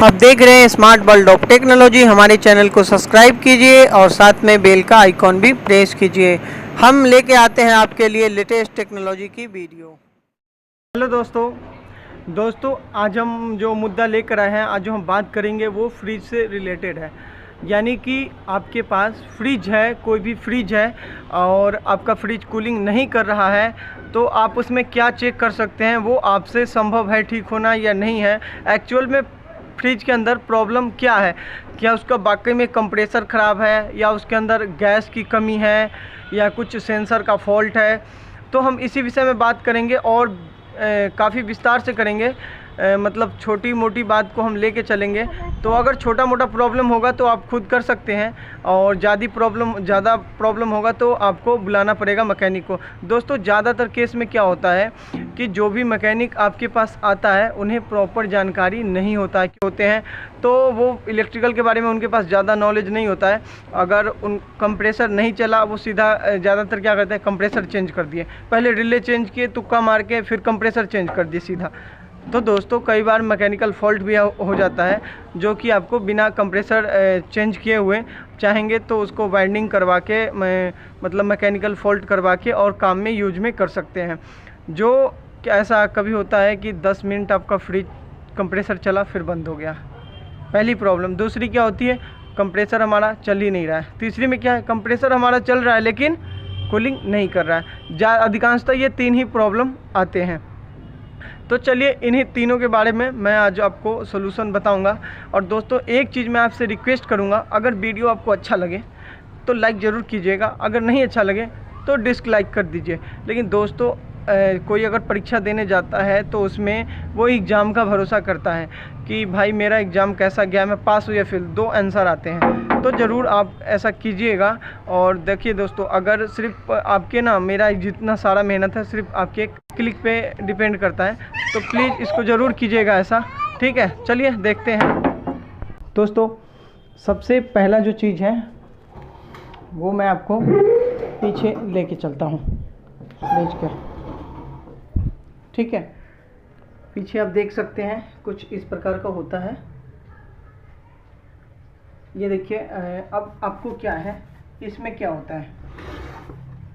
आप देख रहे हैं स्मार्ट वर्ल्ड ऑफ टेक्नोलॉजी। हमारे चैनल को सब्सक्राइब कीजिए और साथ में बेल का आइकॉन भी प्रेस कीजिए। हम लेके आते हैं आपके लिए लेटेस्ट टेक्नोलॉजी की वीडियो। हेलो दोस्तों आज हम जो मुद्दा लेकर आए हैं, आज जो हम बात करेंगे वो फ्रिज से रिलेटेड है। यानी कि आपके पास फ्रिज है, कोई भी फ्रिज है और आपका फ्रिज कूलिंग नहीं कर रहा है, तो आप उसमें क्या चेक कर सकते हैं, वो आपसे संभव है ठीक होना या नहीं है। एक्चुअल में फ्रिज के अंदर प्रॉब्लम क्या है, क्या उसका वाकई में कंप्रेसर ख़राब है या उसके अंदर गैस की कमी है या कुछ सेंसर का फॉल्ट है। तो हम इसी विषय में बात करेंगे और काफ़ी विस्तार से करेंगे। मतलब छोटी मोटी बात को हम लेके चलेंगे। तो अगर छोटा मोटा प्रॉब्लम होगा तो आप खुद कर सकते हैं और ज़्यादा प्रॉब्लम होगा तो आपको बुलाना पड़ेगा मैकेनिक को। दोस्तों ज़्यादातर केस में क्या होता है कि जो भी मैकेनिक आपके पास आता है उन्हें प्रॉपर जानकारी नहीं होते हैं, तो वो इलेक्ट्रिकल के बारे में उनके पास ज़्यादा नॉलेज नहीं होता है। अगर उन कंप्रेसर नहीं चला, वो सीधा ज़्यादातर क्या करते हैं, कंप्रेसर चेंज कर दिए, पहले रिले चेंज किए, तुक्का मार के फिर कंप्रेसर चेंज कर दिए सीधा। तो दोस्तों कई बार मैकेनिकल फॉल्ट भी हो जाता है, जो कि आपको बिना कंप्रेसर चेंज किए हुए चाहेंगे तो उसको वाइंडिंग करवा के मतलब मैकेनिकल फॉल्ट करवा के और काम में यूज में कर सकते हैं। जो कि ऐसा कभी होता है कि 10 मिनट आपका फ्रिज कंप्रेसर चला फिर बंद हो गया, पहली प्रॉब्लम। दूसरी क्या होती है, कंप्रेसर हमारा चल ही नहीं रहा है। तीसरी में क्या है, कंप्रेसर हमारा चल रहा है लेकिन कूलिंग नहीं कर रहा है। अधिकांशतः ये 3 ही प्रॉब्लम आते हैं। तो चलिए इन्हीं तीनों के बारे में मैं आज आपको सोल्यूशन बताऊंगा। और दोस्तों एक चीज़ मैं आपसे रिक्वेस्ट करूंगा, अगर वीडियो आपको अच्छा लगे तो लाइक ज़रूर कीजिएगा, अगर नहीं अच्छा लगे तो डिसलाइक कर दीजिए। लेकिन दोस्तों कोई अगर परीक्षा देने जाता है तो उसमें वो एग्ज़ाम का भरोसा करता है कि भाई मेरा एग्ज़ाम कैसा गया, मैं पास हुआ या फेल, 2 आंसर आते हैं। तो ज़रूर आप ऐसा कीजिएगा। और देखिए दोस्तों, अगर सिर्फ आपके मेरा जितना सारा मेहनत है सिर्फ आपके क्लिक पे डिपेंड करता है, तो प्लीज़ इसको ज़रूर कीजिएगा ऐसा, ठीक है। चलिए देखते हैं दोस्तों। सबसे पहला जो चीज़ है वो मैं आपको पीछे लेके चलता हूँ फ्रिज के, ठीक है। पीछे आप देख सकते हैं कुछ इस प्रकार का होता है। ये देखिए, अब आपको क्या है, इसमें क्या होता है,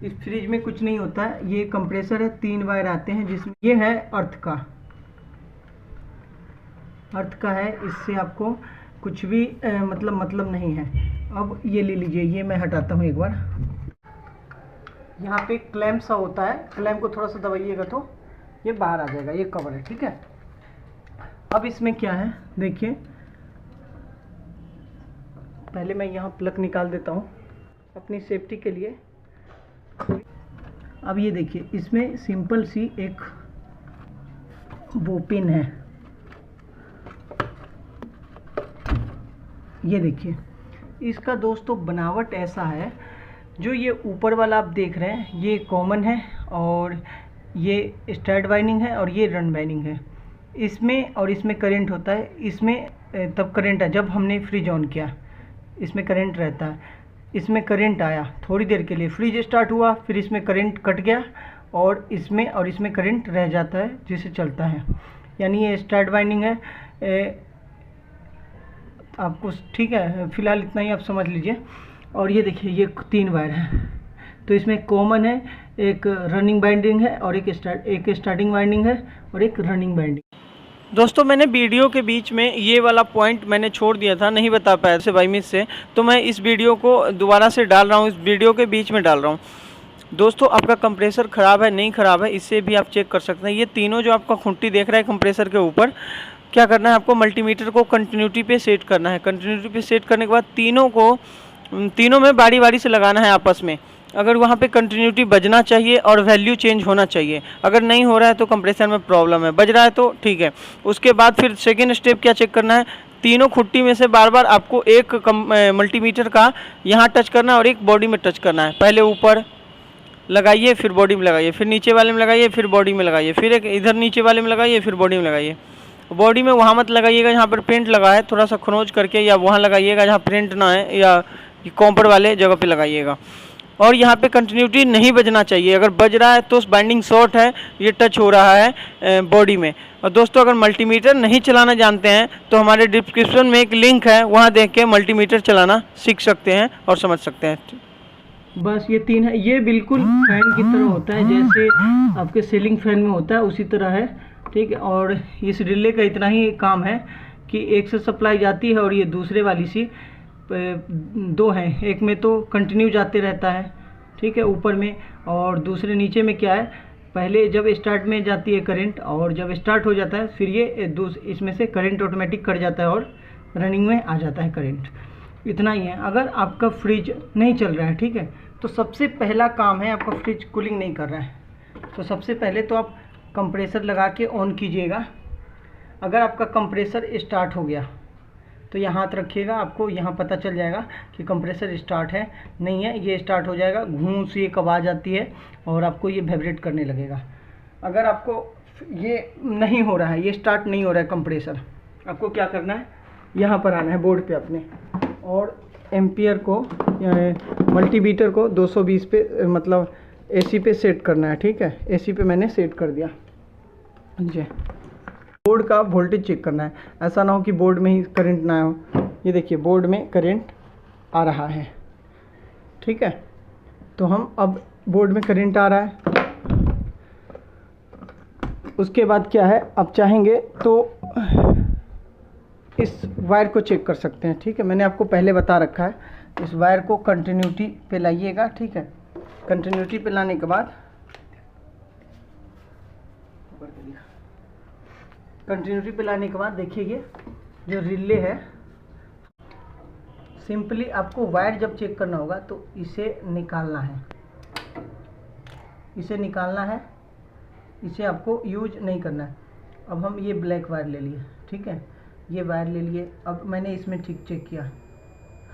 इस फ्रिज में कुछ नहीं होता है। ये कंप्रेसर है, 3 वायर आते हैं जिसमें ये है अर्थ का है, इससे आपको कुछ भी मतलब नहीं है। अब ये ले लीजिए, ये मैं हटाता हूँ एक बार। यहाँ पे क्लैंप सा होता है, क्लैंप को थोड़ा सा दबाइएगा तो ये बाहर आ जाएगा, ये कवर है, ठीक है। अब इसमें क्या है देखिए, पहले मैं यहाँ प्लग निकाल देता हूँ अपनी सेफ्टी के लिए। अब ये देखिए, इसमें सिंपल सी एक वो पिन है, ये देखिए। इसका दोस्तों बनावट ऐसा है, जो ये ऊपर वाला आप देख रहे हैं ये कॉमन है और ये स्टार्ट वाइंडिंग है और ये रन वाइंडिंग है। इसमें और इसमें करंट होता है। इसमें तब करंट है जब हमने फ्रिज ऑन किया, इसमें करंट रहता है। इसमें करंट आया थोड़ी देर के लिए, फ्रिज स्टार्ट हुआ, फिर इसमें करंट कट गया और इसमें करंट रह जाता है जिससे चलता है। यानी ये स्टार्ट वाइंडिंग है। आपको ठीक है, फिलहाल इतना ही आप समझ लीजिए। और ये देखिए, ये 3 वायर है, तो इसमें कॉमन है, एक रनिंग वाइंडिंग है और एक स्टार्टिंग वाइंडिंग है और एक रनिंग वाइंडिंग। दोस्तों मैंने वीडियो के बीच में ये वाला पॉइंट मैंने छोड़ दिया था, नहीं बता पाया से बाई मिस से, तो मैं इस वीडियो को दोबारा से डाल रहा हूँ, इस वीडियो के बीच में डाल रहा हूँ। दोस्तों आपका कंप्रेसर ख़राब है नहीं ख़राब है, इससे भी आप चेक कर सकते हैं। ये तीनों जो आपका खूंटी देख रहा है कंप्रेसर के ऊपर, क्या करना है आपको, मल्टीमीटर को कंटिन्यूटी पे सेट करना है। कंटिन्यूटी पे सेट करने के बाद तीनों में बारी बारी से लगाना है आपस में। अगर वहाँ पे कंटिन्यूटी बजना चाहिए और वैल्यू चेंज होना चाहिए। अगर नहीं हो रहा है तो कंप्रेसर में प्रॉब्लम है, बज रहा है तो ठीक है। उसके बाद फिर सेकेंड स्टेप क्या चेक करना है, तीनों खुट्टी में से बार बार आपको एक मल्टीमीटर का यहाँ टच करना है और एक बॉडी में टच करना है। पहले ऊपर लगाइए, फिर बॉडी में लगाइए, फिर नीचे वाले में लगाइए, फिर बॉडी में लगाइए, फिर एक इधर नीचे वाले में लगाइए, फिर बॉडी में लगाइए। बॉडी में वहाँ मत लगाइएगा जहाँ पर प्रिंट लगा है, थोड़ा सा खरोंच करके, या वहाँ लगाइएगा जहाँ प्रिंट ना है, या कॉपर वाले जगह पे लगाइएगा। और यहाँ पे कंटिन्यूटी नहीं बजना चाहिए। अगर बज रहा है तो बाइंडिंग शॉर्ट है, ये टच हो रहा है बॉडी में। और दोस्तों अगर मल्टीमीटर नहीं चलाना जानते हैं तो हमारे डिस्क्रिप्शन में एक लिंक है, वहाँ देख के मल्टीमीटर चलाना सीख सकते हैं और समझ सकते हैं। बस ये 3 है। ये बिल्कुल फैन की तरह होता है, जैसे आपके सीलिंग फैन में होता है उसी तरह है, ठीक है। और इस रिले का इतना ही काम है कि एक से सप्लाई जाती है और ये दूसरे वाली सी 2 हैं, एक में तो कंटिन्यू जाते रहता है, ठीक है, ऊपर में, और दूसरे नीचे में क्या है, पहले जब स्टार्ट में जाती है करंट और जब स्टार्ट हो जाता है फिर ये इसमें से करंट ऑटोमेटिक कट जाता है और रनिंग में आ जाता है करंट। इतना ही है। अगर आपका फ्रिज नहीं चल रहा है, ठीक है, तो सबसे पहला काम है, आपका फ्रिज कूलिंग नहीं कर रहा है, तो सबसे पहले तो आप कंप्रेसर लगा के ऑन कीजिएगा। अगर आपका कंप्रेसर स्टार्ट हो गया तो यहाँ हाथ रखिएगा, आपको यहाँ पता चल जाएगा कि कंप्रेसर स्टार्ट है नहीं है। ये स्टार्ट हो जाएगा, घूं सी एक आवाज़ आती है और आपको ये वाइब्रेट करने लगेगा। अगर आपको ये नहीं हो रहा है, ये स्टार्ट नहीं हो रहा है कंप्रेसर, आपको क्या करना है, यहाँ पर आना है बोर्ड पे अपने और एम्पियर को मल्टीमीटर को 220 पे मतलब एसी पे सेट करना है, ठीक है। एसी पे मैंने सेट कर दिया। जी, बोर्ड का वोल्टेज चेक करना है, ऐसा ना हो कि बोर्ड में ही करंट ना हो। ये देखिए बोर्ड में करंट आ रहा है, ठीक है। तो हम अब बोर्ड में करंट आ रहा है। उसके बाद क्या है, अब चाहेंगे तो इस वायर को चेक कर सकते हैं, ठीक है। मैंने आपको पहले बता रखा है, इस वायर को कंटिन्यूटी पे लाइएगा, ठीक है। कंटिन्यूटी पे लाने के बाद देखिए ये जो रिले है, सिंपली आपको वायर जब चेक करना होगा तो इसे निकालना है, इसे आपको यूज नहीं करना है। अब हम ये ब्लैक वायर ले लिए, ठीक है, ये वायर ले लिए। अब मैंने इसमें ठीक चेक किया,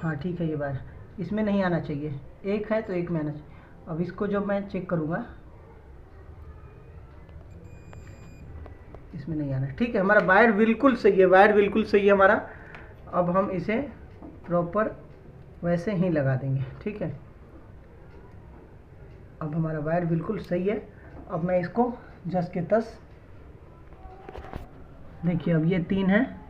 हाँ ठीक है, ये वायर इसमें नहीं आना चाहिए, एक है तो एक में आना चाहिए। अब इसको जब मैं चेक करूँगा इसमें नहीं आना, ठीक है। हमारा वायर बिल्कुल सही है, वायर बिल्कुल सही है हमारा। अब हम इसे प्रॉपर वैसे ही लगा देंगे, ठीक है। अब हमारा वायर बिल्कुल सही है। अब मैं इसको जस के तस, देखिए अब ये 3 है।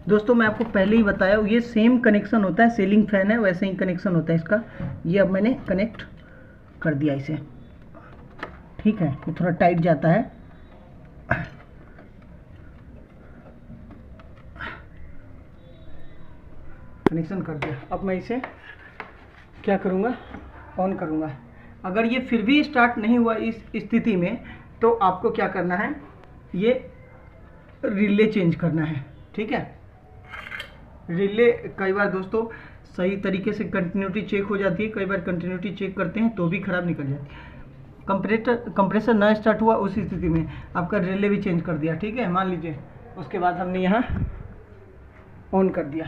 दोस्तों मैं आपको पहले ही बताया, ये सेम कनेक्शन होता है, सीलिंग फैन है वैसे ही कनेक्शन होता है इसका। ये अब मैंने कनेक्ट कर दिया इसे, ठीक है। ये थोड़ा टाइट जाता है, कनेक्शन कर दिया। अब मैं इसे क्या करूँगा, ऑन करूँगा। अगर ये फिर भी स्टार्ट नहीं हुआ इस स्थिति में, तो आपको क्या करना है, ये रिले चेंज करना है, ठीक है। रिले कई बार दोस्तों सही तरीके से कंटिन्यूटी चेक हो जाती है, कई बार कंटिन्यूटी चेक करते हैं तो भी ख़राब निकल जाती है। कंप्रेसर ना स्टार्ट हुआ उस स्थिति में आपका रिले भी चेंज कर दिया, ठीक है, मान लीजिए। उसके बाद हमने यहाँ ऑन कर दिया।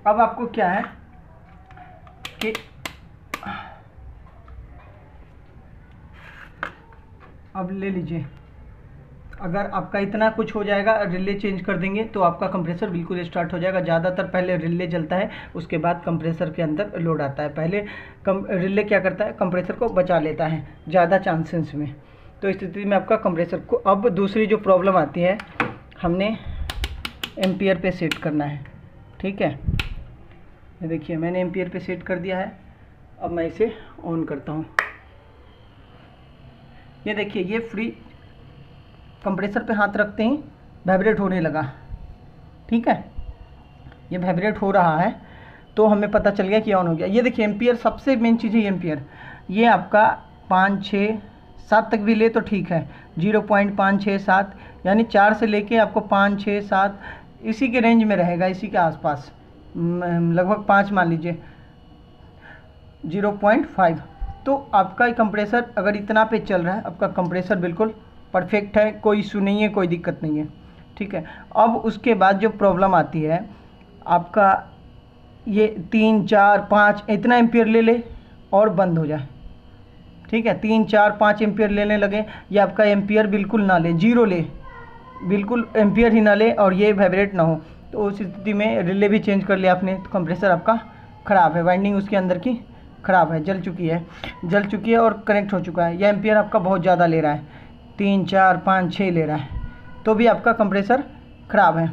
अब आपको क्या है कि अब ले लीजिए, अगर आपका इतना कुछ हो जाएगा, रिले चेंज कर देंगे तो आपका कंप्रेसर बिल्कुल स्टार्ट हो जाएगा। ज़्यादातर पहले रिले जलता है, उसके बाद कंप्रेसर के अंदर लोड आता है। पहले रिले क्या करता है, कंप्रेसर को बचा लेता है ज़्यादा चांसेस में। तो इस स्थिति में आपका कंप्रेसर को, अब दूसरी जो प्रॉब्लम आती है, हमने एम्पियर पे सेट करना है, ठीक है। ये देखिए मैंने एम्पियर पे सेट कर दिया है। अब मैं इसे ऑन करता हूँ। ये देखिए ये फ्री कंप्रेसर पे हाथ रखते ही वाइब्रेट होने लगा, ठीक है। ये वाइब्रेट हो रहा है तो हमें पता चल गया कि ऑन हो गया। ये देखिए एम्पियर, सबसे मेन चीज़ है एम्पियर। ये आपका 5, 6, 7 तक भी ले तो ठीक है, 0.567 यानी 4 से लेके आपको 5, 6, 7 इसी के रेंज में रहेगा, इसी के आसपास, लगभग 5 मान लीजिए, 0.5। तो आपका कंप्रेसर अगर इतना पे चल रहा है, आपका कंप्रेसर बिल्कुल परफेक्ट है, कोई इशू नहीं है, कोई दिक्कत नहीं है, ठीक है। अब उसके बाद जो प्रॉब्लम आती है, आपका ये 3, 4, 5 इतना एम्पियर ले ले और बंद हो जाए, ठीक है। 3, 4, 5 एम्पियर लेने लगे, ये आपका एम्पियर बिल्कुल ना ले, 0 ले, बिल्कुल एम्पियर ही ना ले और ये वाइब्रेट ना हो, तो उस स्थिति में रिले भी चेंज कर लिया आपने तो कंप्रेसर आपका ख़राब है, वाइंडिंग उसके अंदर की ख़राब है, जल चुकी है और कनेक्ट हो चुका है। यह एम्पियर आपका बहुत ज़्यादा ले रहा है, 3, 4, 5, 6 ले रहा है, तो भी आपका कंप्रेसर ख़राब है।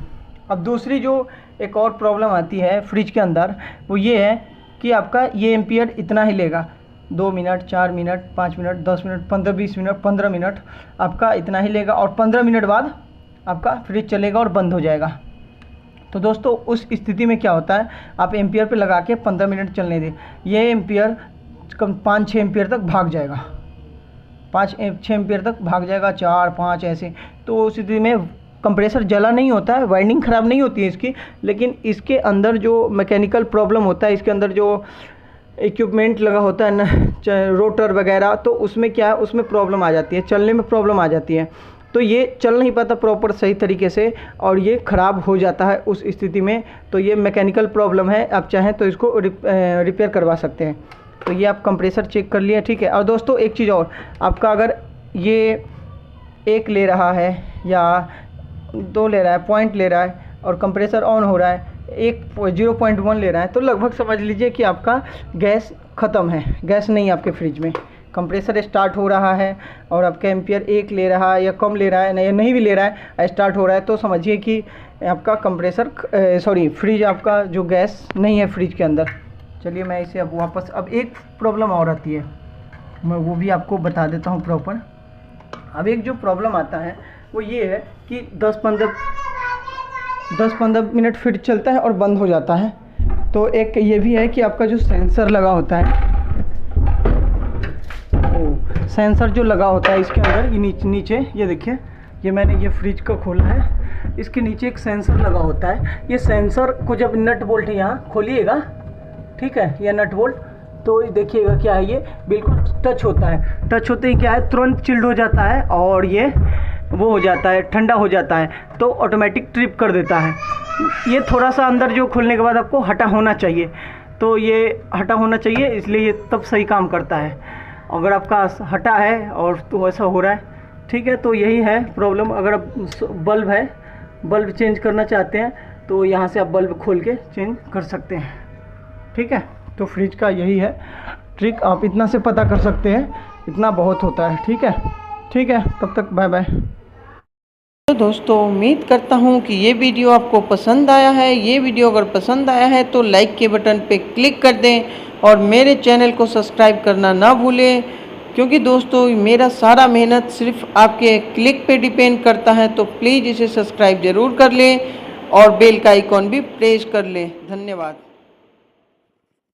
अब दूसरी जो एक और प्रॉब्लम आती है फ्रिज के अंदर, वो ये है कि आपका ये एम्पियर इतना ही लेगा, 2 minute, 4 minute, 5 minute, 10 minute, 15, 20 minute, 15 minute आपका इतना ही लेगा और 15 मिनट बाद आपका फ्रिज चलेगा और बंद हो जाएगा। तो दोस्तों उस स्थिति में क्या होता है, आप एम्पियर पे लगा के 15 मिनट चलने दें, ये एम्पियर कम 5-6 एम्पियर तक भाग जाएगा, 5-6 एम्पियर तक भाग जाएगा, 4-5 ऐसे। तो उस स्थिति में कंप्रेसर जला नहीं होता है, वाइंडिंग ख़राब नहीं होती है इसकी, लेकिन इसके अंदर जो मैकेनिकल प्रॉब्लम होता है, इसके अंदर जो इक्विपमेंट लगा होता है ना, रोटर वगैरह, तो उसमें क्या है, उसमें प्रॉब्लम आ जाती है, चलने में प्रॉब्लम आ जाती है। तो ये चल नहीं पाता प्रॉपर सही तरीके से और ये ख़राब हो जाता है उस स्थिति में। तो ये मैकेनिकल प्रॉब्लम है, आप चाहें तो इसको रिपेयर करवा सकते हैं। तो ये आप कंप्रेसर चेक कर लिया, ठीक है। और दोस्तों एक चीज़ और, आपका अगर ये 1 ले रहा है या 2 ले रहा है, पॉइंट ले रहा है और कंप्रेसर ऑन हो रहा है, 0.1 ले रहा है, तो लगभग समझ लीजिए कि आपका गैस ख़त्म है, गैस नहीं आपके फ्रिज में। कंप्रेसर स्टार्ट हो रहा है और आपका एम्पियर 1 ले रहा है या कम ले रहा है, नहीं भी ले रहा है, स्टार्ट हो रहा है, तो समझिए कि आपका फ्रिज आपका जो गैस नहीं है फ्रिज के अंदर। चलिए मैं इसे अब वापस, अब एक प्रॉब्लम और आती है, मैं वो भी आपको बता देता हूँ प्रॉपर। अब एक जो प्रॉब्लम आता है वो ये है कि 10-15 मिनट फिर चलता है और बंद हो जाता है। तो एक ये भी है कि आपका जो सेंसर लगा होता है, सेंसर जो लगा होता है इसके अंदर, ये नीचे ये देखिए, ये मैंने ये फ्रिज का खोला है, इसके नीचे एक सेंसर लगा होता है। ये सेंसर को जब नट बोल्ट यहाँ खोलिएगा, ठीक है, यह नट बोल्ट, तो देखिएगा क्या है, ये बिल्कुल टच होता है, टच होते ही क्या है, तुरंत चिल्ड हो जाता है और ये वो हो जाता है, ठंडा हो जाता है, तो ऑटोमेटिक ट्रिप कर देता है। ये थोड़ा सा अंदर जो खोलने के बाद आपको हटा होना चाहिए, तो ये हटा होना चाहिए, इसलिए ये तब सही काम करता है। अगर आपका हटा है और तो ऐसा हो रहा है, ठीक है, तो यही है प्रॉब्लम। अगर आप बल्ब है, बल्ब चेंज करना चाहते हैं तो यहाँ से आप बल्ब खोल के चेंज कर सकते हैं, ठीक है। तो फ्रिज का यही है ट्रिक, आप इतना से पता कर सकते हैं, इतना बहुत होता है, ठीक है। ठीक है, तब तक बाय बाय। तो दोस्तों उम्मीद करता हूँ कि ये वीडियो आपको पसंद आया है। ये वीडियो अगर पसंद आया है तो लाइक के बटन पे क्लिक कर दें और मेरे चैनल को सब्सक्राइब करना ना भूलें, क्योंकि दोस्तों मेरा सारा मेहनत सिर्फ आपके क्लिक पे डिपेंड करता है। तो प्लीज़ इसे सब्सक्राइब ज़रूर कर लें और बेल का आइकॉन भी प्रेस कर लें। धन्यवाद।